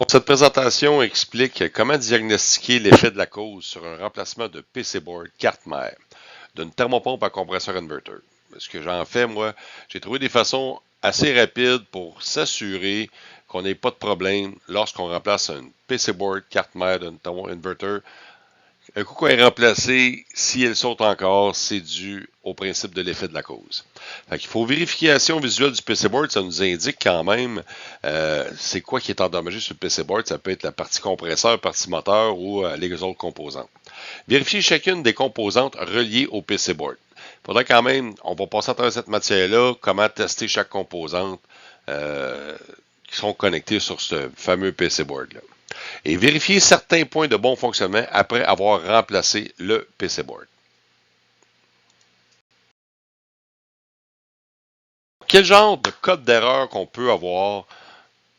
Cette présentation explique comment diagnostiquer l'effet de la cause sur un remplacement de PC-board carte mère d'une thermopompe à compresseur inverter. Ce que j'en fais, moi, j'ai trouvé des façons assez rapides pour s'assurer qu'on n'ait pas de problème lorsqu'on remplace un PC-board carte mère d'un inverter. Un coup qu'on est remplacé, si elle saute encore, c'est dû au principe de l'effet de la cause. Fait qu'il faut vérification visuelle du PC-board, ça nous indique quand même c'est quoi qui est endommagé sur le PC-board. Ça peut être la partie compresseur, partie moteur ou les autres composantes. Vérifier chacune des composantes reliées au PC-board. Il faudrait quand même, on va passer à travers cette matière-là, comment tester chaque composante qui sont connectées sur ce fameux PC-board-là. Et vérifier certains points de bon fonctionnement après avoir remplacé le PC-board. Quel genre de code d'erreur qu'on peut avoir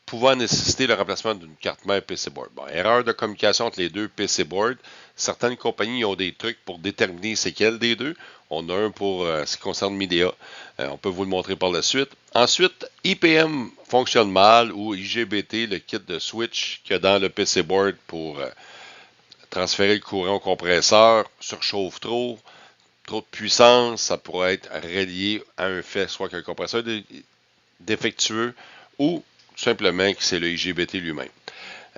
pouvant nécessiter le remplacement d'une carte mère PC-board? Bon, erreur de communication entre les deux PC-board. Certaines compagnies ont des trucs pour déterminer c'est quel des deux. On a un pour ce qui concerne Midea. On peut vous le montrer par la suite. Ensuite, IPM fonctionne mal ou IGBT, le kit de switch qu'il y a dans le PC-board pour transférer le courant au compresseur, surchauffe trop de puissance, ça pourrait être relié à un fait, soit qu'un compresseur est défectueux ou tout simplement que c'est le IGBT lui-même.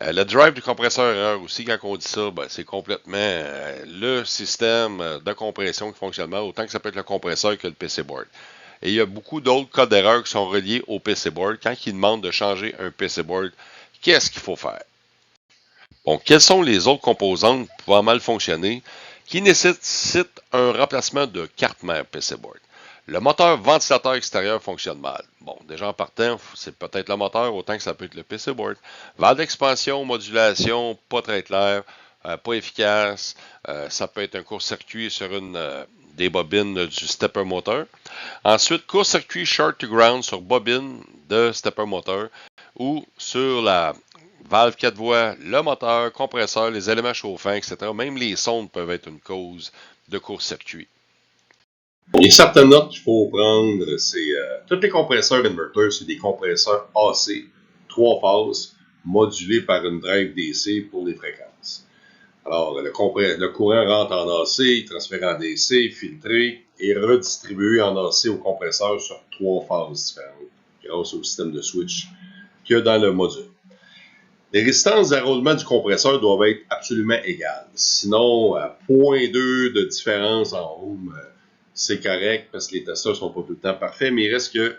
Le drive du compresseur erreur aussi, quand on dit ça, ben, c'est complètement le système de compression qui fonctionne mal, autant que ça peut être le compresseur que le PC-board. Et il y a beaucoup d'autres cas d'erreur qui sont reliés au PC-board. Quand ils demandent de changer un PC-board, qu'est-ce qu'il faut faire? Bon, quelles sont les autres composantes pouvant mal fonctionner qui nécessitent un remplacement de carte mère PC-board? Le moteur ventilateur extérieur fonctionne mal. Bon, déjà en partant, c'est peut-être le moteur autant que ça peut être le PC-board. Valve d'expansion, modulation, pas très clair, pas efficace. Ça peut être un court-circuit sur une des bobines du stepper moteur. Ensuite, court-circuit short to ground sur bobine de stepper moteur ou sur la valve 4 voies, le moteur, compresseur, les éléments chauffants, etc. Même les sondes peuvent être une cause de court-circuit. Il y a certaines notes qu'il faut prendre, c'est tous les compresseurs inverters, c'est des compresseurs AC, 3 phases, modulés par une drive DC pour les fréquences. Alors, le courant rentre en AC, il transfère en DC, filtré et redistribué en AC au compresseur sur 3 phases différentes, grâce au système de switch qu'il y a dans le module. Les résistances d'enroulement du compresseur doivent être absolument égales. Sinon, à 0.2 de différence en ohm, c'est correct parce que les testeurs ne sont pas tout le temps parfaits, mais il reste que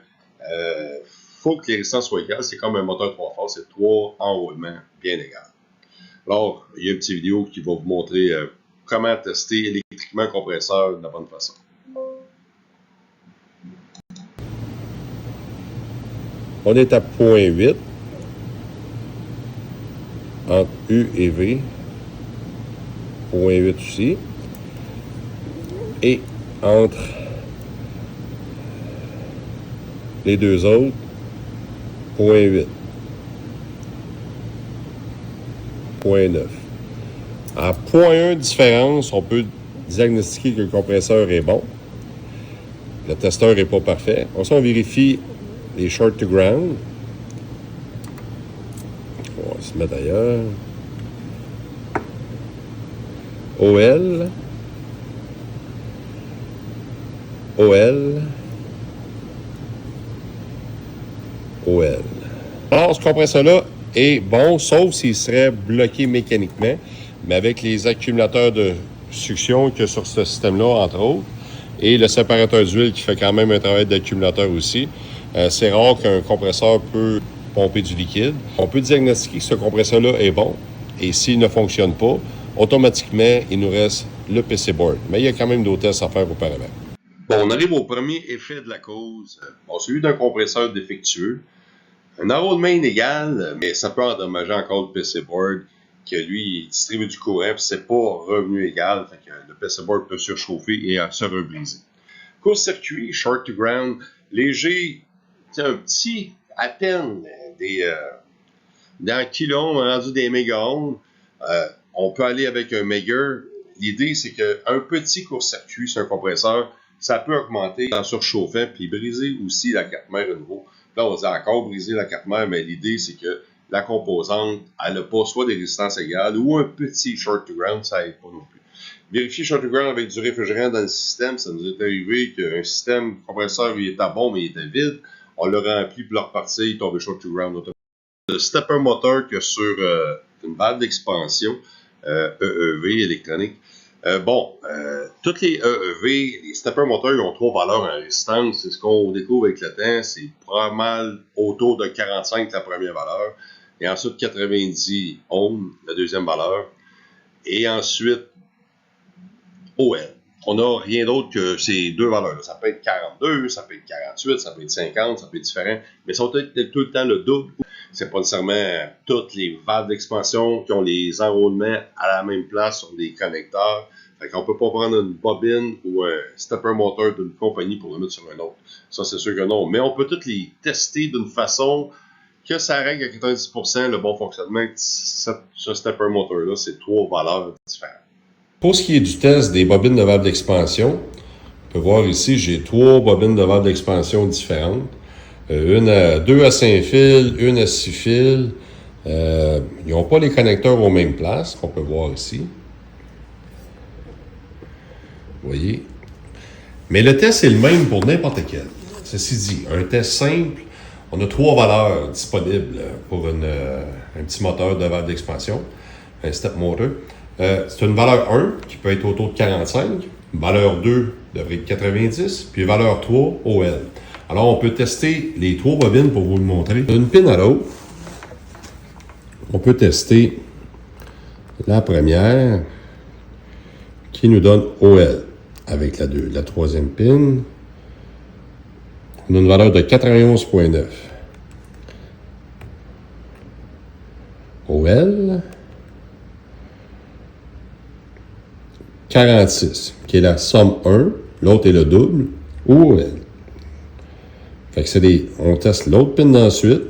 faut que les résistances soient égales. C'est comme un moteur 3 phases, c'est 3 enroulements bien égales. Alors, il y a une petite vidéo qui va vous montrer comment tester électriquement un compresseur de la bonne façon. On est à 0.8 entre U et V. 0.8 aussi. Et entre les deux autres, 0.8. 0.9. À 0.1 de différence, on peut diagnostiquer que le compresseur est bon. Le testeur n'est pas parfait. Ensuite, on vérifie les short to ground. On va se mettre ailleurs. OL. OL. OL. Alors, ce compresseur-là est bon, sauf s'il serait bloqué mécaniquement, mais avec les accumulateurs de succion qu'il y a sur ce système-là, entre autres, et le séparateur d'huile qui fait quand même un travail d'accumulateur aussi, c'est rare qu'un compresseur peut pomper du liquide. On peut diagnostiquer que ce compresseur-là est bon, et s'il ne fonctionne pas, automatiquement, il nous reste le PC-board. Mais il y a quand même d'autres tests à faire auparavant. Bon, on arrive au premier effet de la cause. Bon, celui d'un compresseur défectueux. Un enroulement inégal, mais ça peut endommager encore le PC-board, que lui, il distribue du courant, puis c'est pas revenu égal, fait que le PC-board peut surchauffer et se rebriser. Court-circuit, short to ground, léger, un petit, à peine, dans kilo, rendu des mégaohms. On peut aller avec un Megger. L'idée, c'est qu'un petit court-circuit sur un compresseur, ça peut augmenter en surchauffant, puis briser aussi la carte mère à nouveau. Là, on va dire encore briser la carte mère, mais l'idée, c'est que la composante, elle n'a pas soit des résistances égales ou un petit short to ground, ça n'aide pas non plus. Vérifier short to ground avec du réfrigérant dans le système, ça nous est arrivé qu'un système compresseur, il était bon, mais il était vide. On l'a rempli pour le repartir, il tombait short to ground automatiquement. Le stepper moteur que sur une valve d'expansion EEV électronique. Toutes les EEV, les stepper moteurs, ils ont 3 valeurs en résistance. C'est ce qu'on découvre avec le temps. C'est pas mal autour de 45 la première valeur. Et ensuite 90 ohms, la deuxième valeur. Et ensuite OL. On n'a rien d'autre que ces deux valeurs-là. Ça peut être 42, ça peut être 48, ça peut être 50, ça peut être différent. Mais ça va être tout le temps le double. C'est pas nécessairement toutes les valves d'expansion qui ont les enroulements à la même place sur des connecteurs. Fait qu'on peut pas prendre une bobine ou un stepper motor d'une compagnie pour le mettre sur un autre. Ça, c'est sûr que non. Mais on peut toutes les tester d'une façon que ça règle à 90% le bon fonctionnement. Ce stepper motor-là, c'est 3 valeurs différentes. Pour ce qui est du test des bobines de valve d'expansion, on peut voir ici, j'ai 3 bobines de valve d'expansion différentes. Deux à 5 fils, une à 6 fils. Ils n'ont pas les connecteurs aux mêmes places, qu'on peut voir ici. Vous voyez? Mais le test est le même pour n'importe quel. Ceci dit, un test simple, on a 3 valeurs disponibles pour un petit moteur de valve d'expansion, un step motor. C'est une valeur 1 qui peut être autour de 45, valeur 2 devrait être 90, puis valeur 3 OL. Alors, on peut tester les 3 bobines pour vous le montrer. D'une pin à l'autre, on peut tester la première qui nous donne OL avec la troisième pin. On a une valeur de 91.9. OL 46, qui est la somme 1, l'autre est le double, ou OL. Fait que on teste l'autre pin ensuite,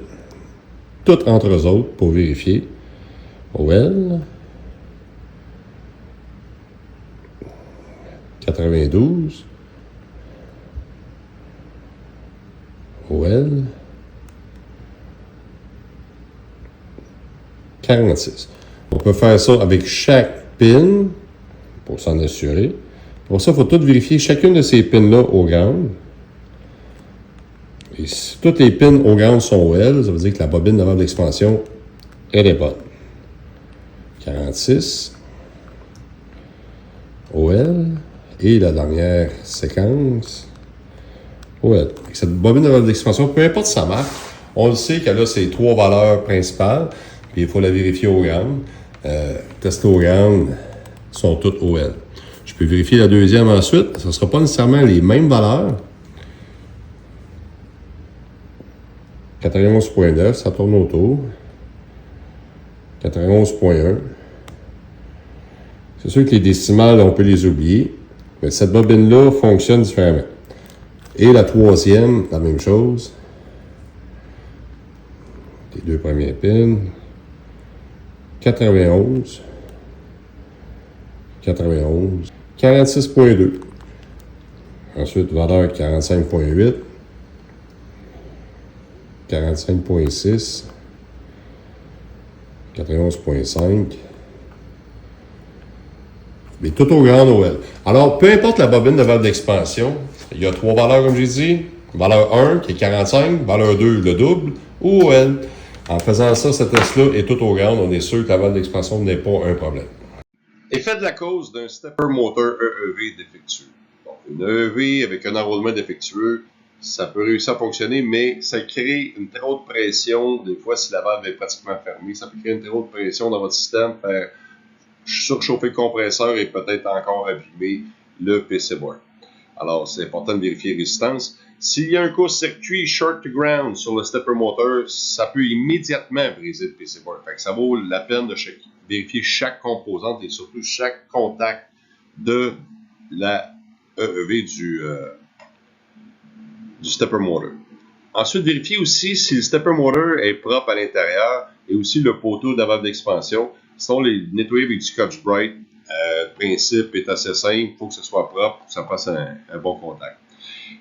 toutes entre eux autres pour vérifier. OL 92 OL 46. On peut faire ça avec chaque pin pour s'en assurer. Pour ça, il faut tout vérifier chacune de ces pins-là au ground. Et si toutes les pins au ground sont OL, ça veut dire que la bobine de valve d'expansion, elle est bonne. 46 OL et la dernière séquence OL. Cette bobine de valve d'expansion, peu importe sa marque, on le sait qu'elle a ses 3 valeurs principales, puis il faut la vérifier au ground. Tester au ground, sont toutes OL. Je peux vérifier la deuxième ensuite. Ce ne sera pas nécessairement les mêmes valeurs. 91.9, ça tourne autour. 91.1. C'est sûr que les décimales, on peut les oublier. Mais cette bobine-là fonctionne différemment. Et la troisième, la même chose. Les 2 premières pins. 91. 91. 46.2. Ensuite, valeur 45.8. 45.6. 91.5. Mais tout au grand OL. Alors, peu importe la bobine de valve d'expansion, il y a 3 valeurs, comme j'ai dit. Valeur 1, qui est 45. Valeur 2, le double. Ou OL. En faisant ça, ce test-là est tout au grand. On est sûr que la valve d'expansion n'est pas un problème. Effet de la cause d'un stepper motor EEV défectueux. Donc, une EEV avec un enroulement défectueux, ça peut réussir à fonctionner, mais ça crée une très haute pression. Des fois, si la valve est pratiquement fermée, ça peut créer une très haute pression dans votre système, faire surchauffer le compresseur et peut-être encore abîmer le PC board. Alors, c'est important de vérifier la résistance. S'il y a un court-circuit short to ground sur le stepper motor, ça peut immédiatement briser le PC board. Fait que ça vaut la peine de vérifier chaque composante et surtout chaque contact de la EEV du stepper motor. Ensuite, vérifiez aussi si le stepper motor est propre à l'intérieur et aussi le poteau de la valve d'expansion. Sinon, les nettoyer avec du Scotch-Brite. Le principe est assez simple. Il faut que ce soit propre pour que ça fasse un bon contact.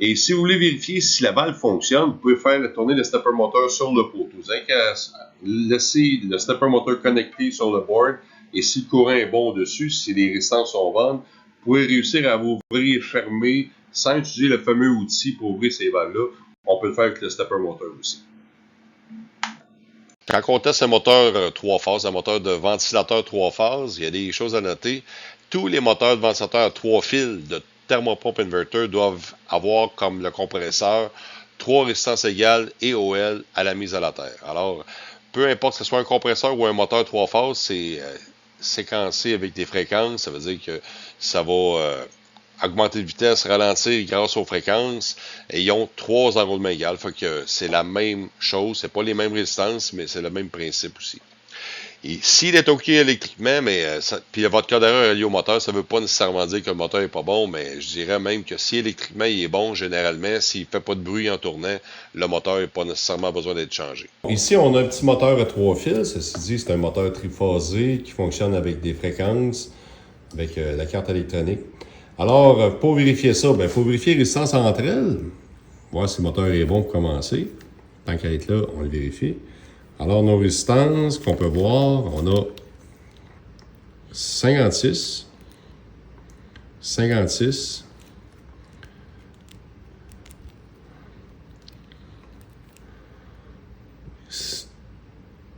Et si vous voulez vérifier si la valve fonctionne, vous pouvez faire tourner le stepper moteur sur le poteau. Vous avez qu'à laisser le stepper moteur connecté sur le board, et si le courant est bon dessus, si les résistances sont bonnes, vous pouvez réussir à ouvrir et fermer sans utiliser le fameux outil pour ouvrir ces valves-là. On peut le faire avec le stepper moteur aussi. Quand on teste un moteur 3 phases, un moteur de ventilateur 3 phases, il y a des choses à noter. Tous les moteurs de ventilateur à 3 fils de thermopompe inverter doivent avoir comme le compresseur 3 résistances égales et OL à la mise à la terre. Alors, peu importe que ce soit un compresseur ou un moteur 3 phases, c'est séquencé avec des fréquences. Ça veut dire que ça va augmenter de vitesse, ralentir grâce aux fréquences, et ils ont 3 enroulements égales. Fait que c'est la même chose, c'est pas les mêmes résistances, mais c'est le même principe aussi. Et s'il est OK électriquement, puis votre code d'erreur est lié au moteur, ça ne veut pas nécessairement dire que le moteur n'est pas bon, mais je dirais même que si électriquement il est bon, généralement, s'il ne fait pas de bruit en tournant, le moteur n'a pas nécessairement besoin d'être changé. Ici, on a un petit moteur à 3 fils. Ceci dit, c'est un moteur triphasé qui fonctionne avec des fréquences, avec la carte électronique. Alors, pour vérifier ça, il faut vérifier les résistances entre elles. Voir si le moteur est bon pour commencer. Tant qu'à être là, on le vérifie. Alors, nos résistances qu'on peut voir, on a 56, 56,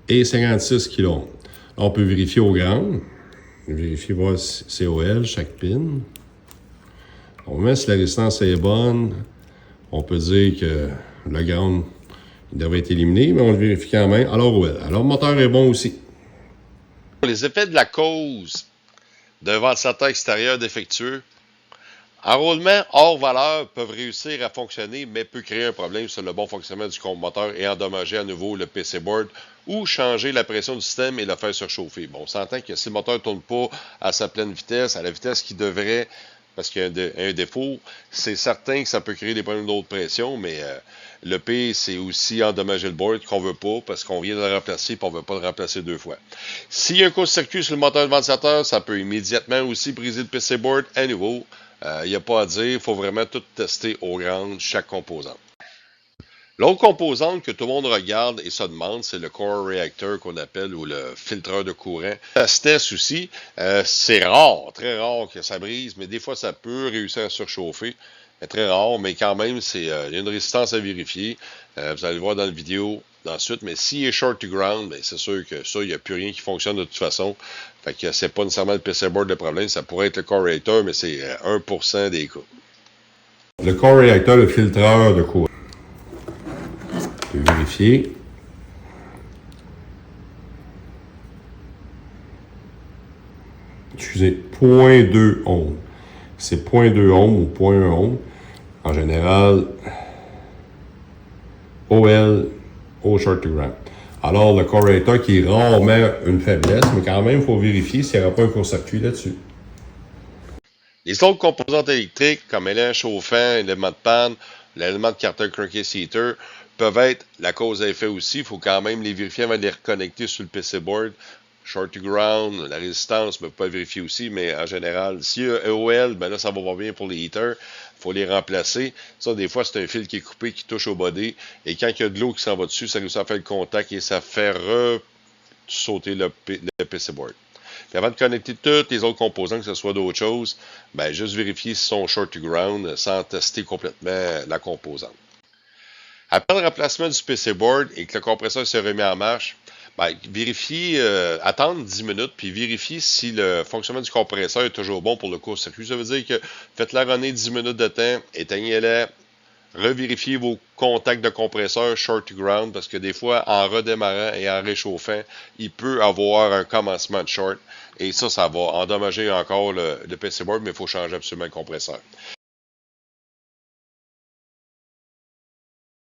et 56 kΩ. On peut vérifier au gramme. Vérifier, voir si c'est OL, chaque pin. On met si la résistance est bonne. On peut dire que le ground il devrait être éliminé, mais on le vérifie quand même. Alors, OL. Alors, le moteur est bon aussi. Les effets de la cause d'un ventilateur extérieur défectueux, enroulement hors valeur peuvent réussir à fonctionner, mais peut créer un problème sur le bon fonctionnement du compte moteur et endommager à nouveau le PC board ou changer la pression du système et le faire surchauffer. Bon, on s'entend que si le moteur ne tourne pas à sa pleine vitesse, à la vitesse qu'il devrait, parce qu'il y a un défaut, c'est certain que ça peut créer des problèmes d'autre pression, mais le pire, c'est aussi endommager le board qu'on ne veut pas, parce qu'on vient de le remplacer et on ne veut pas le remplacer 2 fois. S'il y a un court-circuit sur le moteur de ventilateur, ça peut immédiatement aussi briser le PC board à nouveau. Il n'y a pas à dire, il faut vraiment tout tester au grand, chaque composante. L'autre composante que tout le monde regarde et se demande, c'est le core reactor qu'on appelle, ou le filtreur de courant. Ça se teste aussi. C'est rare, très rare que ça brise, mais des fois ça peut réussir à surchauffer. C'est très rare, mais quand même, il y a une résistance à vérifier. Vous allez le voir dans la vidéo ensuite, mais s'il est short to ground, ben c'est sûr que ça, il n'y a plus rien qui fonctionne de toute façon. Fait que c'est pas nécessairement le PC board le problème, ça pourrait être le core reactor, mais c'est 1% des cas. Le core reactor, le filtreur de courant. Je vais vérifier. Excusez, 0.2 ohms. C'est 0.2 ohms ou 0.1 ohm. En général, OL, au short to ground. Alors, le core reactor qui est rarement une faiblesse, mais quand même, il faut vérifier s'il n'y aura pas un court-circuit là-dessus. Les autres composantes électriques, comme l'élément chauffant, l'élément de panne, l'élément de carter crankcase heater, peuvent être la cause à effet aussi. Il faut quand même les vérifier avant de les reconnecter sur le PC board. Short to ground, la résistance, on ne peut pas vérifier aussi, mais en général, s'il y a EOL, ben là, ça va pas bien pour les heaters. Il faut les remplacer. Ça, des fois, c'est un fil qui est coupé, qui touche au body. Et quand il y a de l'eau qui s'en va dessus, ça réussit à faire le contact et ça fait sauter le PC board. Puis avant de connecter tous les autres composants, que ce soit d'autres choses, ben juste vérifier s'ils sont short to ground sans tester complètement la composante. Après le remplacement du PC board et que le compresseur s'est remis en marche, vérifiez, attendre 10 minutes, puis vérifiez si le fonctionnement du compresseur est toujours bon pour le court-circuit. Ça veut dire que faites-la runner 10 minutes de temps, éteignez-la, revérifiez vos contacts de compresseur short to ground, parce que des fois, en redémarrant et en réchauffant, il peut avoir un commencement de short, et ça va endommager encore le PC board, mais il faut changer absolument le compresseur.